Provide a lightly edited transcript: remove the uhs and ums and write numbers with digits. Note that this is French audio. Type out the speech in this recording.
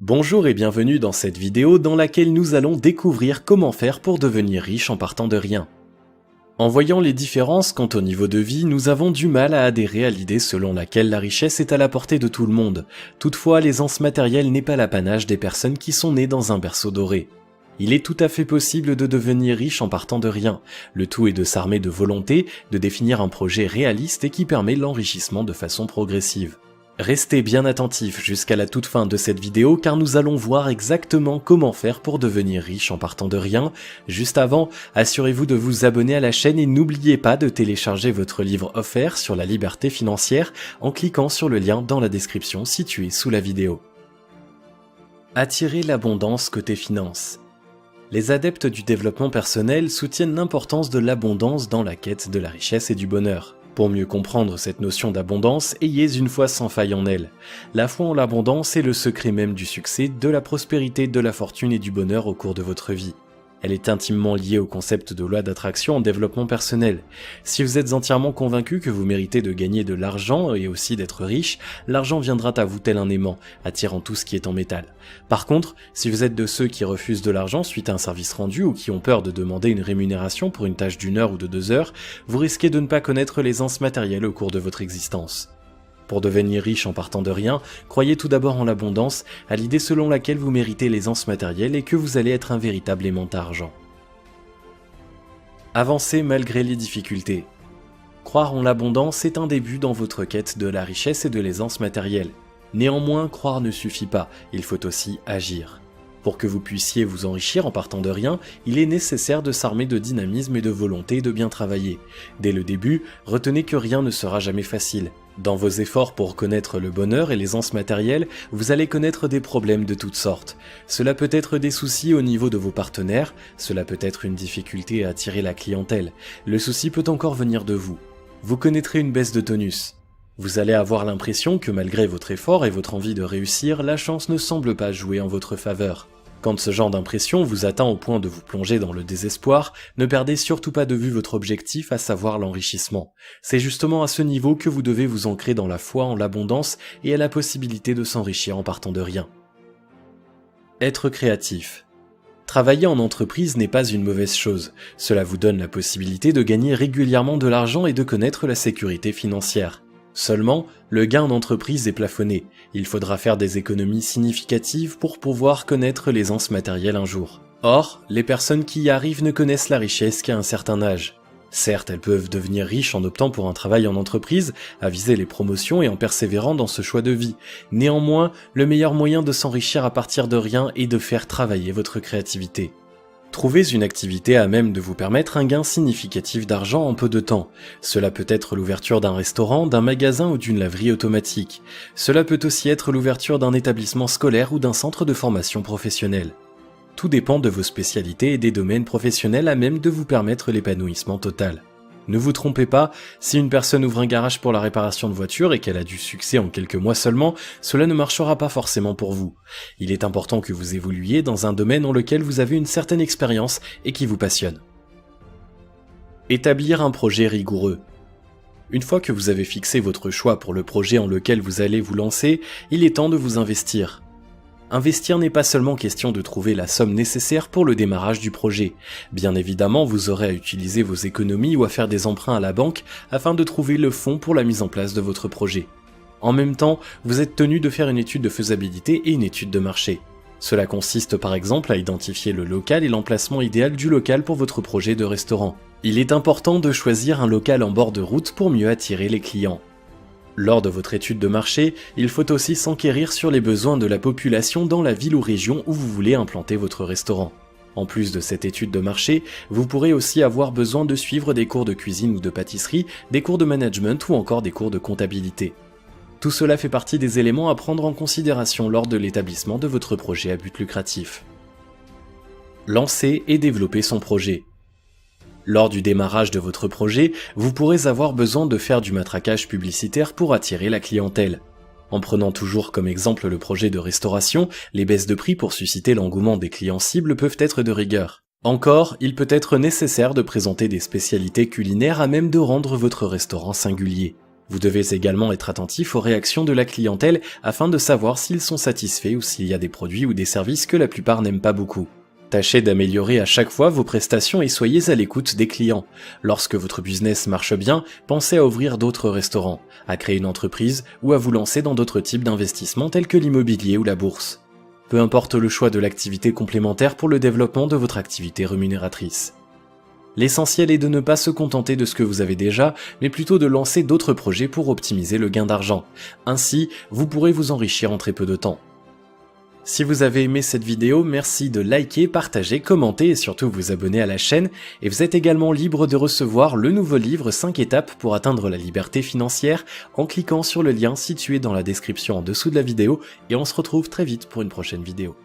Bonjour et bienvenue dans cette vidéo dans laquelle nous allons découvrir comment faire pour devenir riche en partant de rien. En voyant les différences quant au niveau de vie, nous avons du mal à adhérer à l'idée selon laquelle la richesse est à la portée de tout le monde. Toutefois, l'aisance matérielle n'est pas l'apanage des personnes qui sont nées dans un berceau doré. Il est tout à fait possible de devenir riche en partant de rien. Le tout est de s'armer de volonté, de définir un projet réaliste et qui permet l'enrichissement de façon progressive. Restez bien attentifs jusqu'à la toute fin de cette vidéo car nous allons voir exactement comment faire pour devenir riche en partant de rien. Juste avant, assurez-vous de vous abonner à la chaîne et n'oubliez pas de télécharger votre livre offert sur la liberté financière en cliquant sur le lien dans la description situé sous la vidéo. Attirer l'abondance côté finance. Les adeptes du développement personnel soutiennent l'importance de l'abondance dans la quête de la richesse et du bonheur. Pour mieux comprendre cette notion d'abondance, ayez une foi sans faille en elle. La foi en l'abondance est le secret même du succès, de la prospérité, de la fortune et du bonheur au cours de votre vie. Elle est intimement liée au concept de loi d'attraction en développement personnel. Si vous êtes entièrement convaincu que vous méritez de gagner de l'argent et aussi d'être riche, l'argent viendra à vous tel un aimant, attirant tout ce qui est en métal. Par contre, si vous êtes de ceux qui refusent de l'argent suite à un service rendu ou qui ont peur de demander une rémunération pour une tâche d'1 heure ou de 2 heures, vous risquez de ne pas connaître l'aisance matérielle au cours de votre existence. Pour devenir riche en partant de rien, croyez tout d'abord en l'abondance, à l'idée selon laquelle vous méritez l'aisance matérielle et que vous allez être un véritable aimant à argent. Avancez malgré les difficultés. Croire en l'abondance est un début dans votre quête de la richesse et de l'aisance matérielle. Néanmoins, croire ne suffit pas, il faut aussi agir. Pour que vous puissiez vous enrichir en partant de rien, il est nécessaire de s'armer de dynamisme et de volonté de bien travailler. Dès le début, retenez que rien ne sera jamais facile. Dans vos efforts pour connaître le bonheur et l'aisance matérielle, vous allez connaître des problèmes de toutes sortes. Cela peut être des soucis au niveau de vos partenaires, cela peut être une difficulté à attirer la clientèle. Le souci peut encore venir de vous. Vous connaîtrez une baisse de tonus. Vous allez avoir l'impression que malgré votre effort et votre envie de réussir, la chance ne semble pas jouer en votre faveur. Quand ce genre d'impression vous atteint au point de vous plonger dans le désespoir, ne perdez surtout pas de vue votre objectif, à savoir l'enrichissement. C'est justement à ce niveau que vous devez vous ancrer dans la foi en l'abondance et à la possibilité de s'enrichir en partant de rien. Être créatif. Travailler en entreprise n'est pas une mauvaise chose. Cela vous donne la possibilité de gagner régulièrement de l'argent et de connaître la sécurité financière. Seulement, le gain en entreprise est plafonné. Il faudra faire des économies significatives pour pouvoir connaître l'aisance matérielle un jour. Or, les personnes qui y arrivent ne connaissent la richesse qu'à un certain âge. Certes, elles peuvent devenir riches en optant pour un travail en entreprise, à viser les promotions et en persévérant dans ce choix de vie. Néanmoins, le meilleur moyen de s'enrichir à partir de rien est de faire travailler votre créativité. Trouvez une activité à même de vous permettre un gain significatif d'argent en peu de temps. Cela peut être l'ouverture d'un restaurant, d'un magasin ou d'une laverie automatique. Cela peut aussi être l'ouverture d'un établissement scolaire ou d'un centre de formation professionnelle. Tout dépend de vos spécialités et des domaines professionnels à même de vous permettre l'épanouissement total. Ne vous trompez pas, si une personne ouvre un garage pour la réparation de voitures et qu'elle a du succès en quelques mois seulement, cela ne marchera pas forcément pour vous. Il est important que vous évoluiez dans un domaine dans lequel vous avez une certaine expérience et qui vous passionne. Établir un projet rigoureux. Une fois que vous avez fixé votre choix pour le projet en lequel vous allez vous lancer, il est temps de vous investir. Investir n'est pas seulement question de trouver la somme nécessaire pour le démarrage du projet. Bien évidemment, vous aurez à utiliser vos économies ou à faire des emprunts à la banque afin de trouver le fonds pour la mise en place de votre projet. En même temps, vous êtes tenu de faire une étude de faisabilité et une étude de marché. Cela consiste par exemple à identifier le local et l'emplacement idéal du local pour votre projet de restaurant. Il est important de choisir un local en bord de route pour mieux attirer les clients. Lors de votre étude de marché, il faut aussi s'enquérir sur les besoins de la population dans la ville ou région où vous voulez implanter votre restaurant. En plus de cette étude de marché, vous pourrez aussi avoir besoin de suivre des cours de cuisine ou de pâtisserie, des cours de management ou encore des cours de comptabilité. Tout cela fait partie des éléments à prendre en considération lors de l'établissement de votre projet à but lucratif. Lancer et développer son projet. Lors du démarrage de votre projet, vous pourrez avoir besoin de faire du matraquage publicitaire pour attirer la clientèle. En prenant toujours comme exemple le projet de restauration, les baisses de prix pour susciter l'engouement des clients cibles peuvent être de rigueur. Encore, il peut être nécessaire de présenter des spécialités culinaires à même de rendre votre restaurant singulier. Vous devez également être attentif aux réactions de la clientèle afin de savoir s'ils sont satisfaits ou s'il y a des produits ou des services que la plupart n'aiment pas beaucoup. Tâchez d'améliorer à chaque fois vos prestations et soyez à l'écoute des clients. Lorsque votre business marche bien, pensez à ouvrir d'autres restaurants, à créer une entreprise ou à vous lancer dans d'autres types d'investissements tels que l'immobilier ou la bourse. Peu importe le choix de l'activité complémentaire pour le développement de votre activité rémunératrice. L'essentiel est de ne pas se contenter de ce que vous avez déjà, mais plutôt de lancer d'autres projets pour optimiser le gain d'argent. Ainsi, vous pourrez vous enrichir en très peu de temps. Si vous avez aimé cette vidéo, merci de liker, partager, commenter et surtout vous abonner à la chaîne. Et vous êtes également libre de recevoir le nouveau livre 5 étapes pour atteindre la liberté financière en cliquant sur le lien situé dans la description en dessous de la vidéo. Et on se retrouve très vite pour une prochaine vidéo.